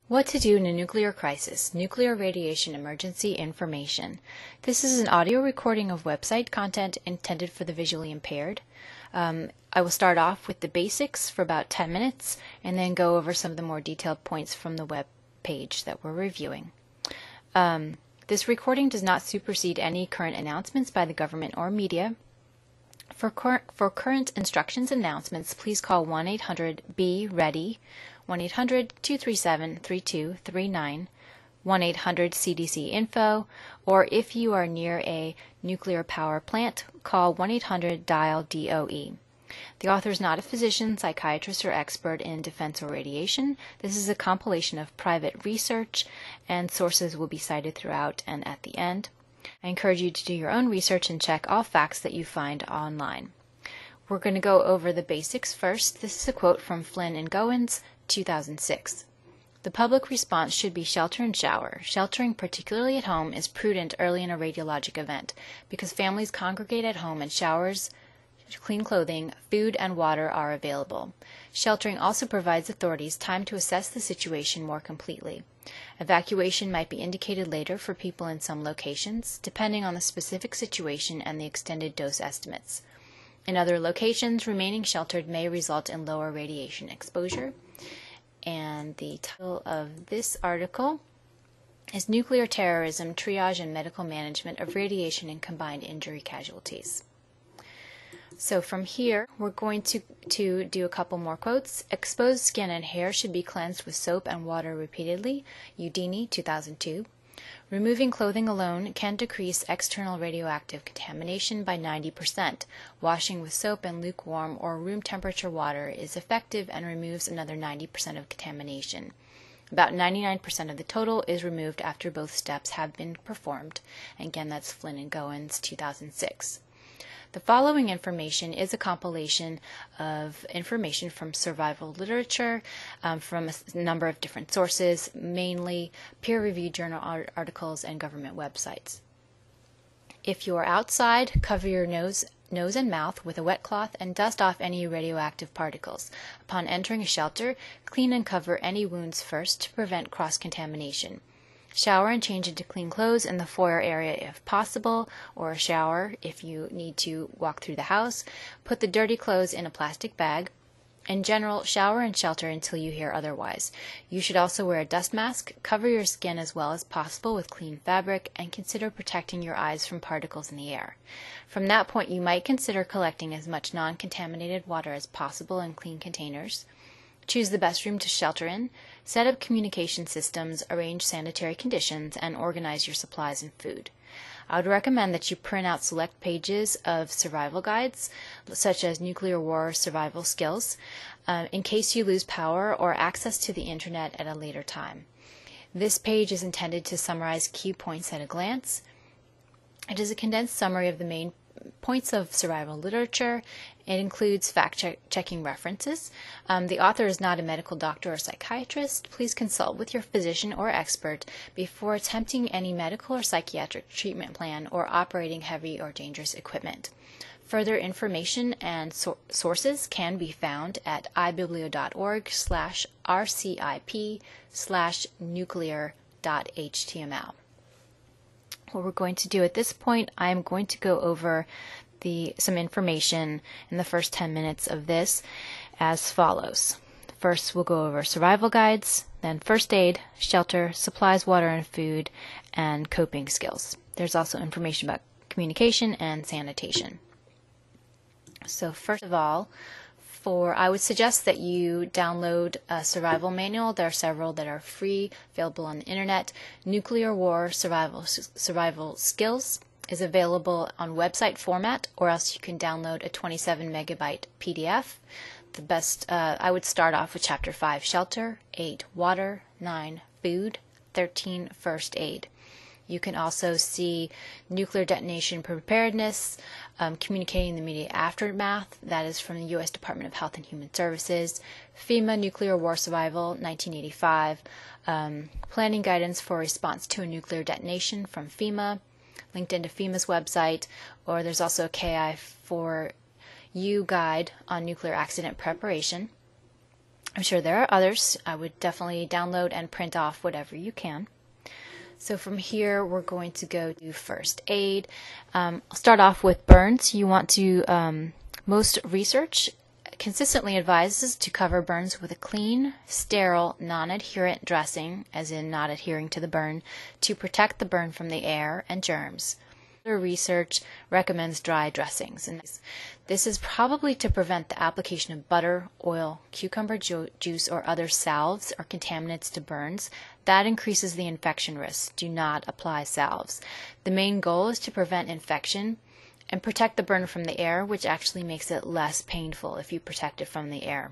What to do in a nuclear crisis, nuclear radiation emergency information. This is an audio recording of website content intended for the visually impaired. I will start off with the basics for about 10 minutes and then go over some of the more detailed points from the web page that we're reviewing. This recording does not supersede any current announcements by the government or media. For current instructions and announcements, please call 1-800-BE-READY, 1-800-237-3239, 1-800-CDC-INFO, or if you are near a nuclear power plant, call 1-800-DIAL-DOE. The author is not a physician, psychiatrist, or expert in defense or radiation. This is a compilation of private research, and sources will be cited throughout and at the end. I encourage you to do your own research and check all facts that you find online. We're going to go over the basics first. This is a quote from Flynn and Goins, 2006. The public response should be shelter and shower. Sheltering, particularly at home, is prudent early in a radiologic event because families congregate at home and showers, clean clothing, food, and water are available. Sheltering also provides authorities time to assess the situation more completely. Evacuation might be indicated later for people in some locations, depending on the specific situation and the extended dose estimates. In other locations, remaining sheltered may result in lower radiation exposure. And the title of this article is Nuclear Terrorism, Triage and Medical Management of Radiation and Combined Injury Casualties. So from here, we're going to do a couple more quotes. Exposed skin and hair should be cleansed with soap and water repeatedly. Udini, 2002. Removing clothing alone can decrease external radioactive contamination by 90%. Washing with soap and lukewarm or room temperature water is effective and removes another 90% of contamination. About 99% of the total is removed after both steps have been performed. Again, that's Flynn and Goins, 2006. The following information is a compilation of information from survival literature from a number of different sources, mainly peer-reviewed journal articles and government websites. If you are outside, cover your nose and mouth with a wet cloth and dust off any radioactive particles. Upon entering a shelter, clean and cover any wounds first to prevent cross-contamination. Shower and change into clean clothes in the foyer area if possible, or a shower if you need to walk through the house. Put the dirty clothes in a plastic bag. In general, shower and shelter until you hear otherwise. You should also wear a dust mask, cover your skin as well as possible with clean fabric, and consider protecting your eyes from particles in the air. From that point, you might consider collecting as much non-contaminated water as possible in clean containers. Choose the best room to shelter in, set up communication systems, arrange sanitary conditions, and organize your supplies and food. I would recommend that you print out select pages of survival guides, such as nuclear war survival skills, in case you lose power or access to the internet at a later time. This page is intended to summarize key points at a glance. It is a condensed summary of the main points of survival literature. It includes fact-checking references. The author is not a medical doctor or psychiatrist. Please consult with your physician or expert before attempting any medical or psychiatric treatment plan or operating heavy or dangerous equipment. Further information and sources can be found at ibiblio.org/rcip/nuclear.html. What we're going to do at this point, I'm going to go over some information in the first 10 minutes of this as follows. First, we'll go over survival guides, then first aid, shelter, supplies, water and food, and coping skills. There's also information about communication and sanitation. So first of all, I would suggest that you download a survival manual. There are several that are free, available on the internet. Nuclear War Survival Skills is available on website format, or else you can download a 27 megabyte PDF. The best, I would start off with Chapter 5, Shelter, 8, Water, 9, Food, 13, First Aid. You can also see nuclear detonation preparedness, communicating the immediate aftermath. That is from the U.S. Department of Health and Human Services. FEMA Nuclear War Survival, 1985. Planning guidance for response to a nuclear detonation from FEMA, linked into FEMA's website. Or there's also a KI4U guide on nuclear accident preparation. I'm sure there are others. I would definitely download and print off whatever you can. So from here, we're going to go to first aid. I'll start off with burns. You want to, most research consistently advises to cover burns with a clean, sterile, non-adherent dressing, as in not adhering to the burn, to protect the burn from the air and germs. Other research recommends dry dressings, and this is probably to prevent the application of butter, oil, cucumber juice, or other salves or contaminants to burns. That increases the infection risk. Do not apply salves. The main goal is to prevent infection and protect the burn from the air, which actually makes it less painful if you protect it from the air.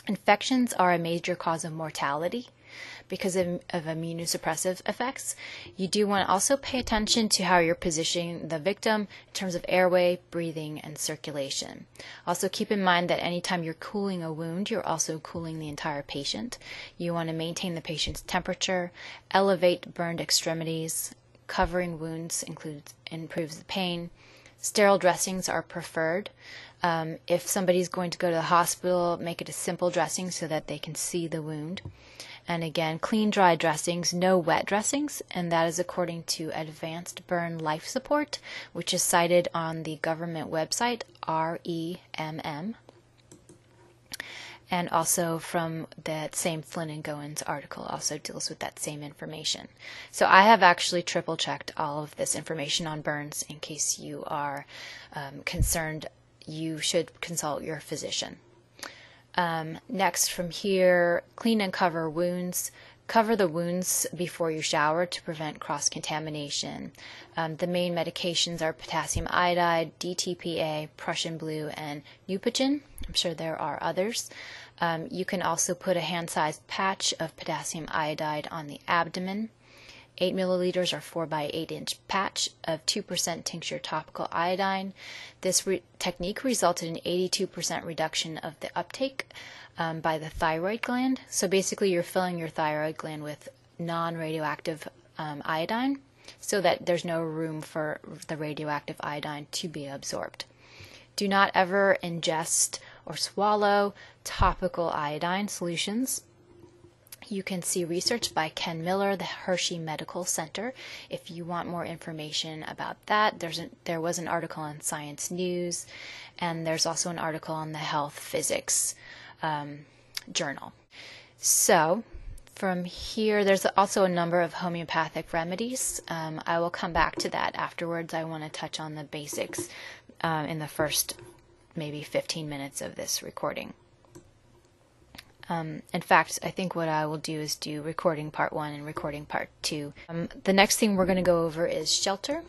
Infections are a major cause of mortality because of immunosuppressive effects. You do want to also pay attention to how you're positioning the victim in terms of airway, breathing, and circulation. Also keep in mind that anytime you're cooling a wound, you're also cooling the entire patient. You want to maintain the patient's temperature, elevate burned extremities. Covering wounds improves the pain. Sterile dressings are preferred. If somebody's going to go to the hospital, make it a simple dressing so that they can see the wound. And again, clean, dry dressings, no wet dressings, and that is according to Advanced Burn Life Support, which is cited on the government website, REMM, and also from that same Flynn and Goins article also deals with that same information. So I have actually triple checked all of this information on burns in case you are concerned. You should consult your physician. Next from here, clean and cover wounds. Cover the wounds before you shower to prevent cross-contamination. The main medications are potassium iodide, DTPA, Prussian blue, and Neupogen. I'm sure there are others. You can also put a hand-sized patch of potassium iodide on the abdomen. 8 milliliters or 4 by 8 inch patch of 2% tincture topical iodine. This technique resulted in 82% reduction of the uptake by the thyroid gland. So basically you're filling your thyroid gland with non-radioactive iodine so that there's no room for the radioactive iodine to be absorbed. Do not ever ingest or swallow topical iodine solutions. You can see research by Ken Miller, the Hershey Medical Center. If you want more information about that, there was an article on Science News, and there's also an article on the Health Physics Journal. So from here, there's also a number of homeopathic remedies. I will come back to that afterwards. I want to touch on the basics in the first maybe 15 minutes of this recording. In fact, I think what I will do is do recording part 1 and recording part 2. The next thing we're going to go over is shelter.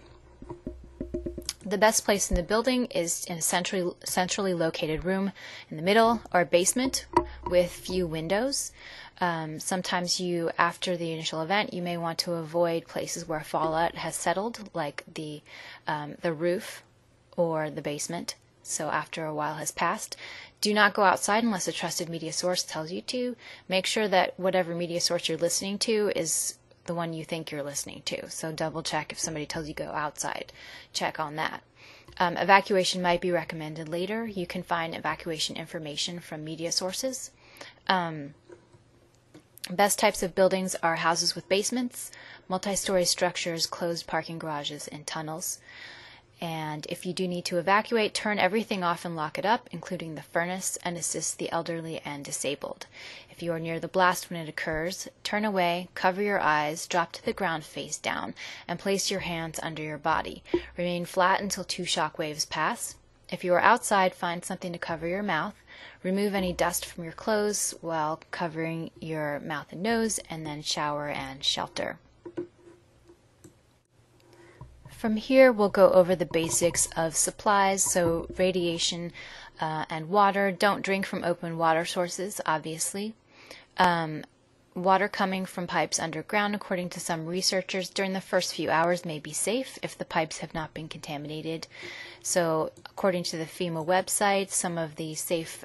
The best place in the building is in a centrally located room in the middle or basement with few windows. Sometimes after the initial event, you may want to avoid places where fallout has settled, like the roof or the basement. So after a while has passed, do not go outside unless a trusted media source tells you to. Make sure that whatever media source you're listening to is the one you think you're listening to. So double check if somebody tells you go outside. Check on that. Evacuation might be recommended later. You can find evacuation information from media sources. Best types of buildings are houses with basements, multi-story structures, closed parking garages, and tunnels. And if you do need to evacuate, turn everything off and lock it up, including the furnace, and assist the elderly and disabled. If you are near the blast when it occurs, turn away, cover your eyes, drop to the ground face down, and place your hands under your body. Remain flat until 2 shock waves pass. If you are outside, find something to cover your mouth. Remove any dust from your clothes while covering your mouth and nose, and then shower and shelter. From here, we'll go over the basics of supplies, so radiation and water. Don't drink from open water sources, obviously. Water coming from pipes underground, according to some researchers, during the first few hours may be safe if the pipes have not been contaminated. So according to the FEMA website, some of the safe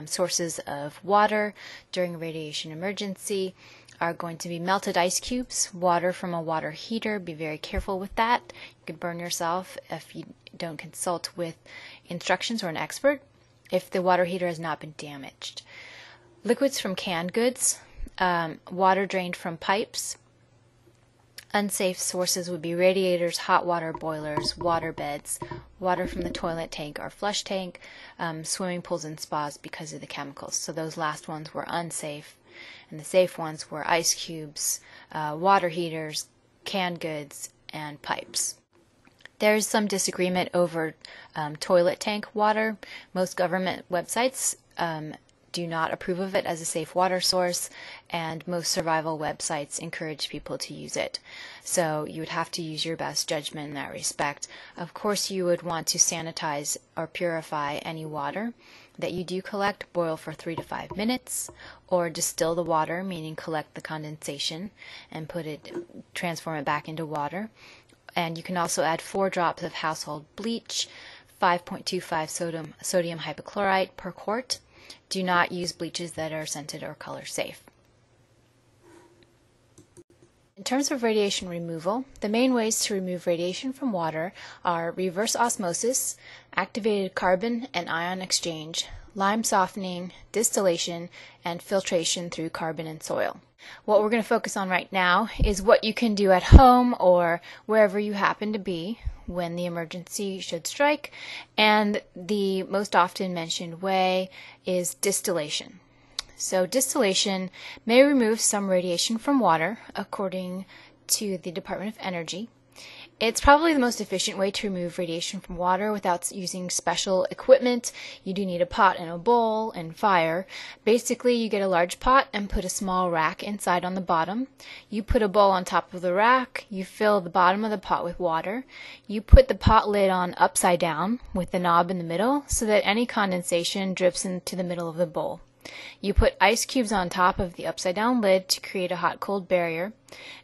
sources of water during a radiation emergency are going to be melted ice cubes, water from a water heater. Be very careful with that. You could burn yourself if you don't consult with instructions or an expert if the water heater has not been damaged. Liquids from canned goods, water drained from pipes. Unsafe sources would be radiators, hot water boilers, water beds, water from the toilet tank or flush tank, swimming pools and spas because of the chemicals. So those last ones were unsafe, and the safe ones were ice cubes, water heaters, canned goods, and pipes. There's some disagreement over toilet tank water. Most government websites do not approve of it as a safe water source, and most survival websites encourage people to use it. So you would have to use your best judgment in that respect. Of course, you would want to sanitize or purify any water that you do collect, boil for 3 to 5 minutes, or distill the water, meaning collect the condensation and transform it back into water. And you can also add 4 drops of household bleach, 5.25 sodium hypochlorite per quart. Do not use bleaches that are scented or color safe. In terms of radiation removal, the main ways to remove radiation from water are reverse osmosis, activated carbon and ion exchange, lime softening, distillation, and filtration through carbon and soil. What we're going to focus on right now is what you can do at home or wherever you happen to be when the emergency should strike, and the most often mentioned way is distillation. So distillation may remove some radiation from water, according to the Department of Energy. It's probably the most efficient way to remove radiation from water without using special equipment. You do need a pot and a bowl and fire. Basically, you get a large pot and put a small rack inside on the bottom. You put a bowl on top of the rack. You fill the bottom of the pot with water. You put the pot lid on upside down with the knob in the middle so that any condensation drips into the middle of the bowl. You put ice cubes on top of the upside down lid to create a hot-cold barrier,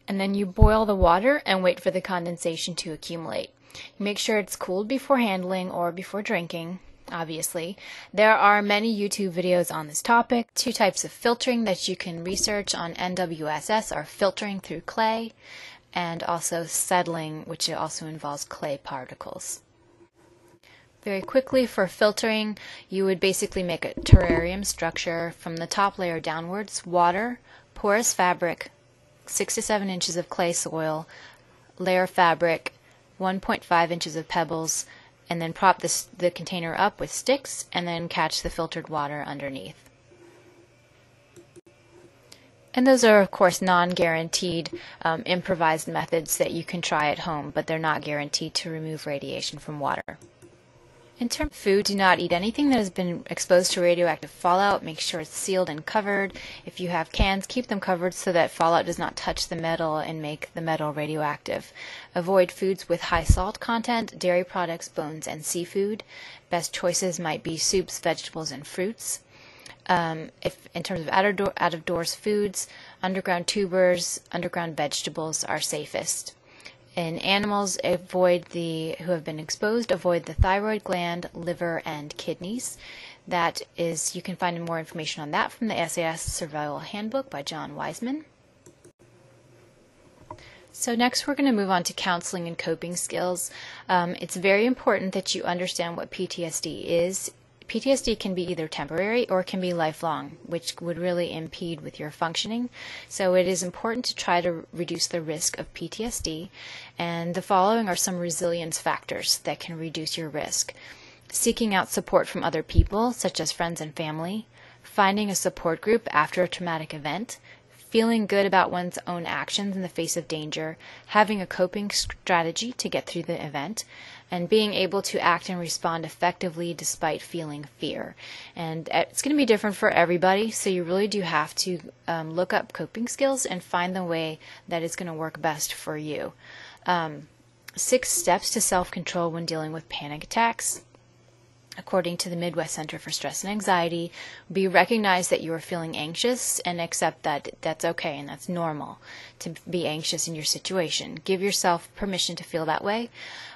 and then you boil the water and wait for the condensation to accumulate. You make sure it's cooled before handling or before drinking, obviously. There are many YouTube videos on this topic. 2 types of filtering that you can research on NWSS are filtering through clay and also settling, which also involves clay particles. Very quickly, for filtering, you would basically make a terrarium structure from the top layer downwards: water, porous fabric, 6 to 7 inches of clay soil, layer fabric, 1.5 inches of pebbles, and then prop the container up with sticks and then catch the filtered water underneath. And those are, of course, non-guaranteed improvised methods that you can try at home, but they're not guaranteed to remove radiation from water. In terms of food, do not eat anything that has been exposed to radioactive fallout. Make sure it's sealed and covered. If you have cans, keep them covered so that fallout does not touch the metal and make the metal radioactive. Avoid foods with high salt content, dairy products, bones, and seafood. Best choices might be soups, vegetables, and fruits. If in terms of out-of-doors foods, underground tubers, underground vegetables are safest. In animals who have been exposed, avoid the thyroid gland, liver, and kidneys. That is, you can find more information on that from the SAS Survival Handbook by John Wiseman. So next we're going to move on to counseling and coping skills. It's very important that you understand what PTSD is. PTSD can be either temporary or can be lifelong, which would really impede with your functioning. So it is important to try to reduce the risk of PTSD, and the following are some resilience factors that can reduce your risk. Seeking out support from other people, such as friends and family, finding a support group after a traumatic event, feeling good about one's own actions in the face of danger, having a coping strategy to get through the event, and being able to act and respond effectively despite feeling fear. And it's going to be different for everybody, so you really do have to look up coping skills and find the way that is going to work best for you. 6 steps to self-control when dealing with panic attacks. According to the Midwest Center for Stress and Anxiety, recognize that you are feeling anxious and accept that that's okay and that's normal to be anxious in your situation. Give yourself permission to feel that way.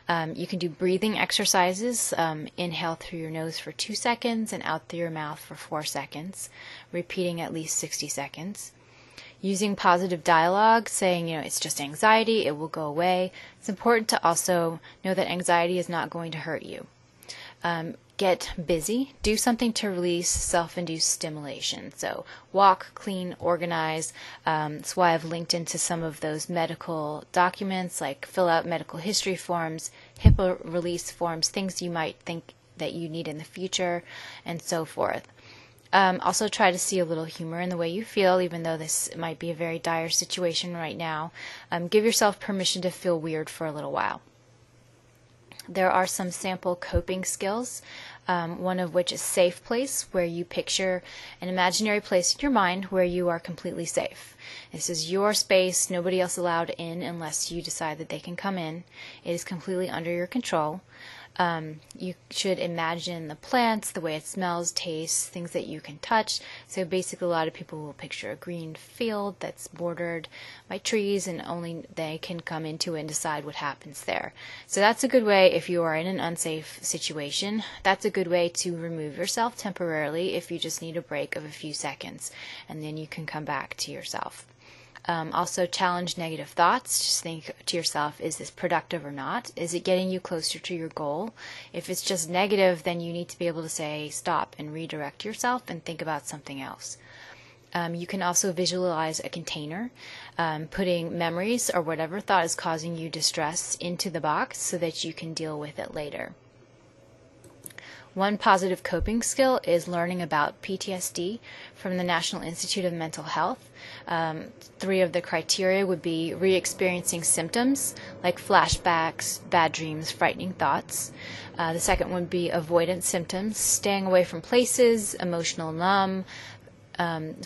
You can do breathing exercises. Inhale through your nose for 2 seconds and out through your mouth for 4 seconds, repeating at least 60 seconds. Using positive dialogue, saying, it's just anxiety, it will go away. It's important to also know that anxiety is not going to hurt you. get busy, do something to release self-induced stimulation. So walk, clean, organize. That's why I've linked into some of those medical documents, like fill out medical history forms, HIPAA release forms, things you might think that you need in the future, and so forth. Also try to see a little humor in the way you feel, even though this might be a very dire situation right now. Give yourself permission to feel weird for a little while. There are some sample coping skills, one of which is safe place, where you picture an imaginary place in your mind where you are completely safe. This is your space, nobody else allowed in unless you decide that they can come in. It is completely under your control. You should imagine the plants, the way it smells, tastes, things that you can touch. So basically a lot of people will picture a green field that's bordered by trees and only they can come into it and decide what happens there. So that's a good way if you are in an unsafe situation. That's a good way to remove yourself temporarily if you just need a break of a few seconds, and then you can come back to yourself. Also challenge negative thoughts. Just think to yourself, is this productive or not? Is it getting you closer to your goal? If it's just negative, then you need to be able to say stop and redirect yourself and think about something else. You can also visualize a container, putting memories or whatever thought is causing you distress into the box so that you can deal with it later. One positive coping skill is learning about PTSD from the National Institute of Mental Health. 3 of the criteria would be re-experiencing symptoms like flashbacks, bad dreams, frightening thoughts. The second would be avoidance symptoms, staying away from places, emotional numb,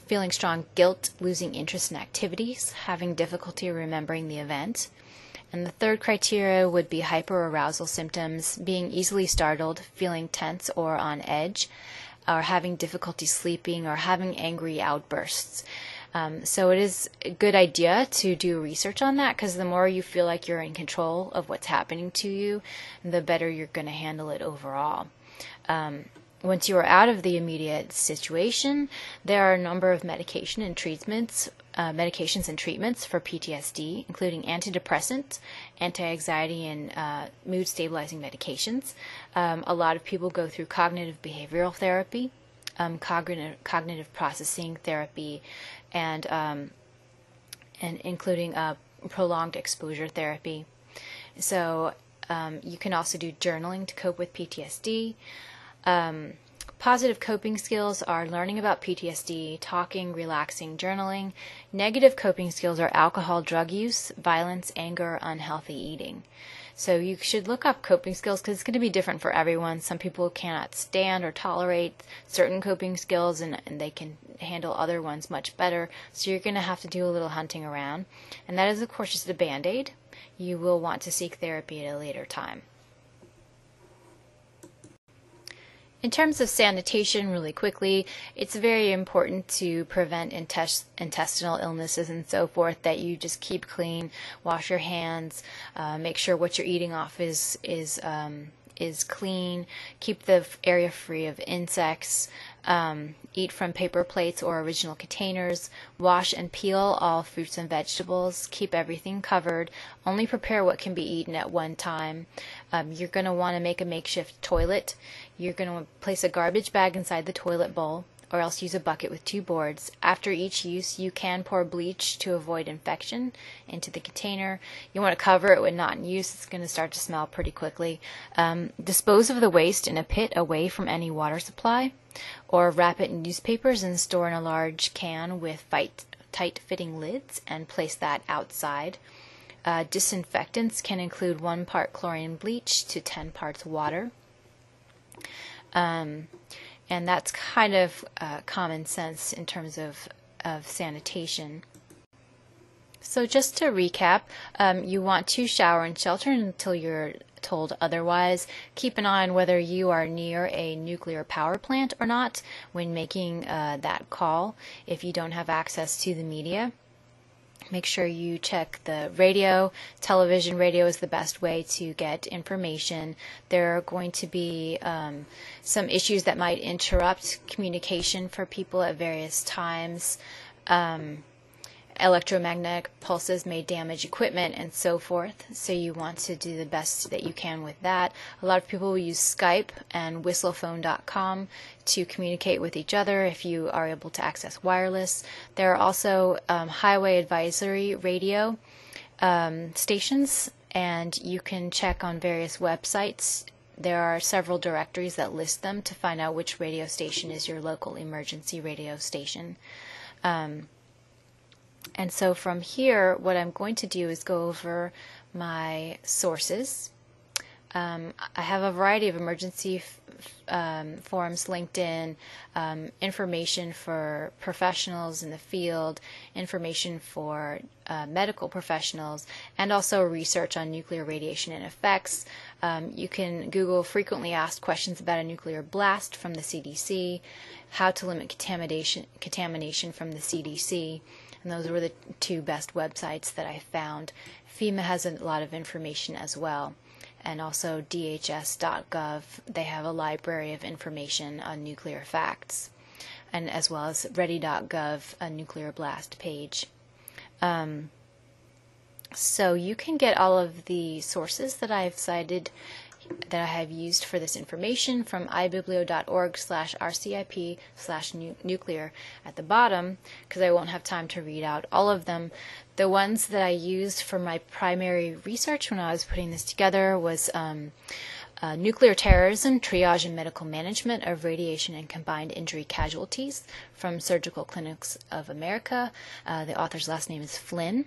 feeling strong guilt, losing interest in activities, having difficulty remembering the event. And the third criteria would be hyperarousal symptoms, being easily startled, feeling tense or on edge, or having difficulty sleeping, or having angry outbursts. So it is a good idea to do research on that, because the more you feel like you're in control of what's happening to you, the better you're going to handle it overall. Once you are out of the immediate situation, there are a number of medications and treatments for PTSD, including antidepressant, anti-anxiety, and mood stabilizing medications. A lot of people go through cognitive behavioral therapy, cognitive processing therapy, and including prolonged exposure therapy. So you can also do journaling to cope with PTSD. Positive coping skills are learning about PTSD, talking, relaxing, journaling. Negative coping skills are alcohol, drug use, violence, anger, unhealthy eating. So you should look up coping skills because it's going to be different for everyone. Some people cannot stand or tolerate certain coping skills, and they can handle other ones much better. So you're going to have to do a little hunting around. And that is, of course, just a Band-Aid. You will want to seek therapy at a later time. In terms of sanitation, really quickly, it's very important to prevent intestinal illnesses and so forth, that you just keep clean, wash your hands, make sure what you're eating off is clean, keep the area free of insects, eat from paper plates or original containers, wash and peel all fruits and vegetables, keep everything covered, only prepare what can be eaten at one time. You're going to want to make a makeshift toilet. You're going to place a garbage bag inside the toilet bowl, or else use a bucket with 2 boards. After each use, you can pour bleach to avoid infection into the container. You want to cover it when not in use. It's going to start to smell pretty quickly. Dispose of the waste in a pit away from any water supply, or wrap it in newspapers and store in a large can with tight-fitting lids and place that outside. Disinfectants can include 1 part chlorine bleach to 10 parts water. And that's kind of common sense in terms of sanitation. So just to recap, you want to shower and shelter until you're told otherwise. Keep an eye on whether you are near a nuclear power plant or not when making that call if you don't have access to the media. Make sure you check the radio. Television, radio is the best way to get information. There are going to be some issues that might interrupt communication for people at various times. electromagnetic pulses may damage equipment and so forth, so you want to do the best that you can with that. A lot of people will use Skype and whistlephone.com to communicate with each other if you are able to access wireless. There are also highway advisory radio stations, and you can check on various websites. There are several directories that list them to find out which radio station is your local emergency radio station. And so from here, what I'm going to do is go over my sources. I have a variety of emergency forums, LinkedIn, information for professionals in the field, information for medical professionals, and also research on nuclear radiation and effects. You can Google frequently asked questions about a nuclear blast from the CDC, how to limit contamination from the CDC, and those were the two best websites that I found. FEMA has a lot of information as well, and also DHS.gov. They have a library of information on nuclear facts, and as well as Ready.gov, a nuclear blast page. So you can get all of the sources that I've cited, that I have used for this information, from ibiblio.org/rcip/nuclear at the bottom, because I won't have time to read out all of them. The ones that I used for my primary research when I was putting this together was Nuclear Terrorism, Triage and Medical Management of Radiation and Combined Injury Casualties from Surgical Clinics of America. The author's last name is Flynn.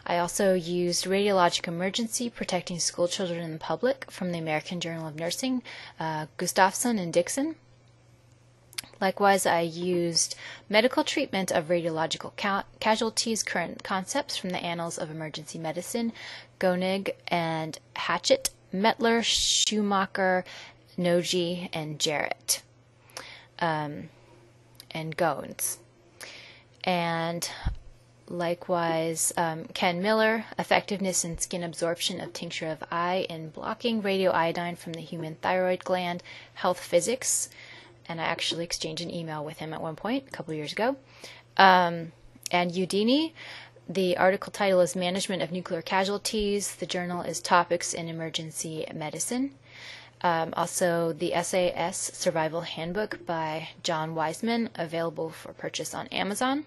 I also used Radiologic Emergency, Protecting Schoolchildren and the Public from the American Journal of Nursing, Gustafson and Dixon. Likewise, I used Medical Treatment of Radiological Casualties, Current Concepts from the Annals of Emergency Medicine, Gonig and Hatchett, Mettler, Schumacher, Noji, and Jarrett, and Goins. And likewise, Ken Miller, Effectiveness in Skin Absorption of Tincture of Eye in Blocking Radioiodine from the Human Thyroid Gland, Health Physics. And I actually exchanged an email with him at one point, a couple years ago. And Udini, the article title is Management of Nuclear Casualties. The journal is Topics in Emergency Medicine. Also, the SAS Survival Handbook by John Wiseman, available for purchase on Amazon.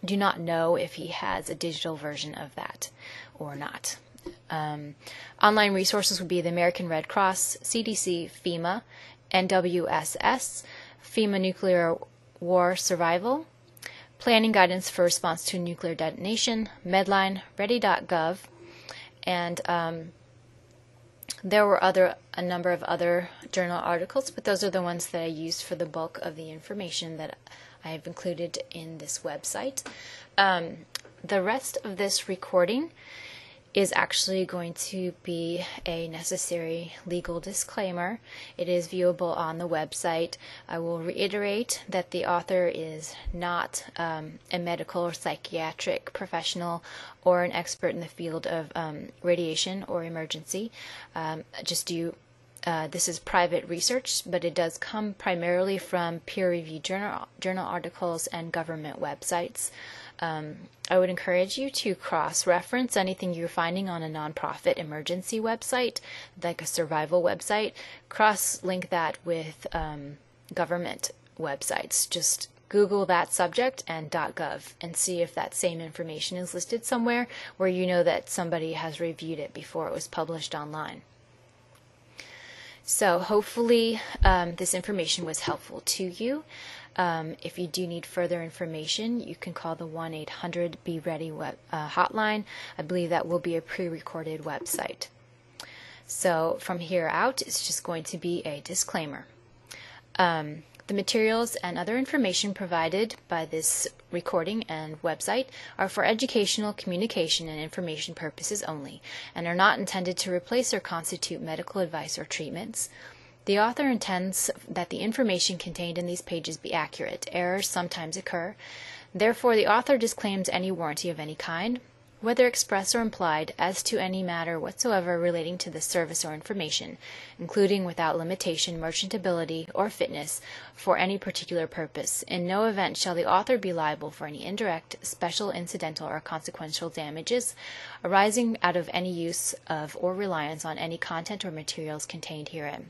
Do not know if he has a digital version of that or not. Online resources would be the American Red Cross, CDC, FEMA, NWSS, FEMA Nuclear War Survival, Planning Guidance for Response to Nuclear Detonation, Medline, Ready.gov, and there were a number of other journal articles, but those are the ones that I used for the bulk of the information that I have included in this website. The rest of this recording is actually going to be a necessary legal disclaimer. It is viewable on the website. I will reiterate that the author is not a medical or psychiatric professional or an expert in the field of radiation or emergency. This is private research, but it does come primarily from peer-reviewed journal articles and government websites. I would encourage you to cross-reference anything you're finding on a nonprofit emergency website, like a survival website. Cross-link that with government websites. Just Google that subject and .gov and see if that same information is listed somewhere where you know that somebody has reviewed it before it was published online. So hopefully this information was helpful to you. If you do need further information, you can call the 1-800-BE-READY hotline. I believe that will be a pre-recorded website. So from here out, it's just going to be a disclaimer. The materials and other information provided by this recording and website are for educational, communication, and information purposes only, and are not intended to replace or constitute medical advice or treatments. The author intends that the information contained in these pages be accurate. Errors sometimes occur. Therefore, the author disclaims any warranty of any kind. whether express or implied, as to any matter whatsoever relating to this service or information, including without limitation merchantability or fitness for any particular purpose. In no event shall the author be liable for any indirect, special, incidental, or consequential damages arising out of any use of or reliance on any content or materials contained herein.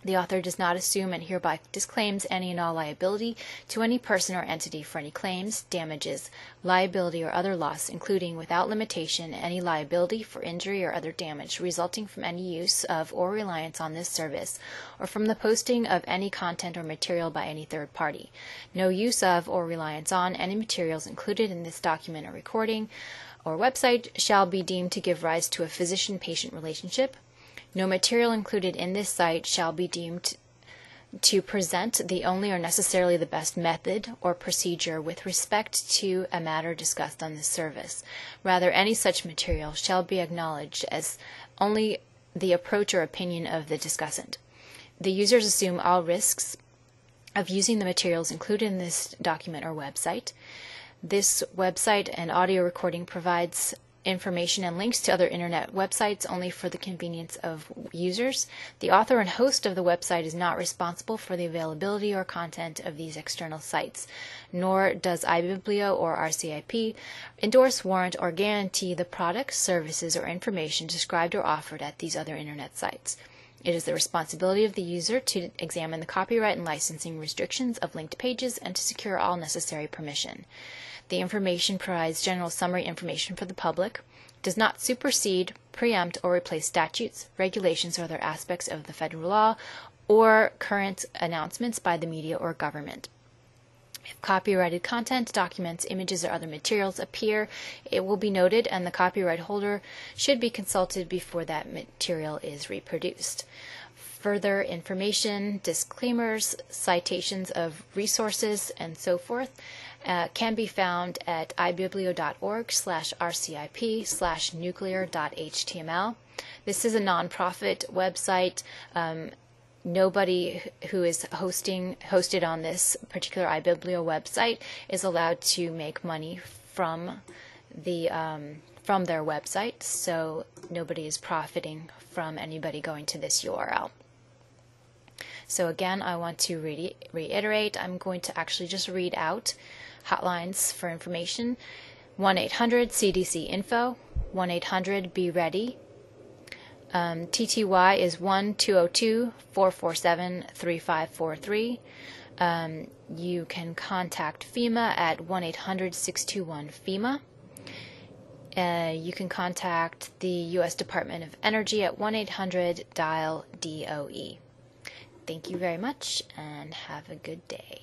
The author does not assume and hereby disclaims any and all liability to any person or entity for any claims, damages, liability, or other loss, including, without limitation, any liability for injury or other damage resulting from any use of or reliance on this service, or from the posting of any content or material by any third party. No use of or reliance on any materials included in this document or recording or website shall be deemed to give rise to a physician-patient relationship. No material included in this site shall be deemed to present the only or necessarily the best method or procedure with respect to a matter discussed on this service. Rather, any such material shall be acknowledged as only the approach or opinion of the discussant. The users assume all risks of using the materials included in this document or website. This website and audio recording provides information and links to other internet websites only for the convenience of users. The author and host of the website is not responsible for the availability or content of these external sites, nor does iBiblio or RCIP endorse, warrant, or guarantee the products, services, or information described or offered at these other internet sites. It is the responsibility of the user to examine the copyright and licensing restrictions of linked pages and to secure all necessary permission. The information provides general summary information for the public, does not supersede, preempt, or replace statutes, regulations, or other aspects of the federal law, or current announcements by the media or government. If copyrighted content, documents, images, or other materials appear, it will be noted, and the copyright holder should be consulted before that material is reproduced. Further information, disclaimers, citations of resources, and so forth can be found at iBiblio.org/RCIP/nuclear.html. This is a nonprofit website. Nobody who is hosted on this particular iBiblio website is allowed to make money from their website, so nobody is profiting from anybody going to this URL. So again, I want to reiterate, I'm going to actually just read out hotlines for information. 1-800-CDC-INFO, 1-800-BE-READY. TTY is 1-202-447-3543. You can contact FEMA at 1-800-621-FEMA. You can contact the U.S. Department of Energy at 1-800-DIAL-DOE. Thank you very much and have a good day.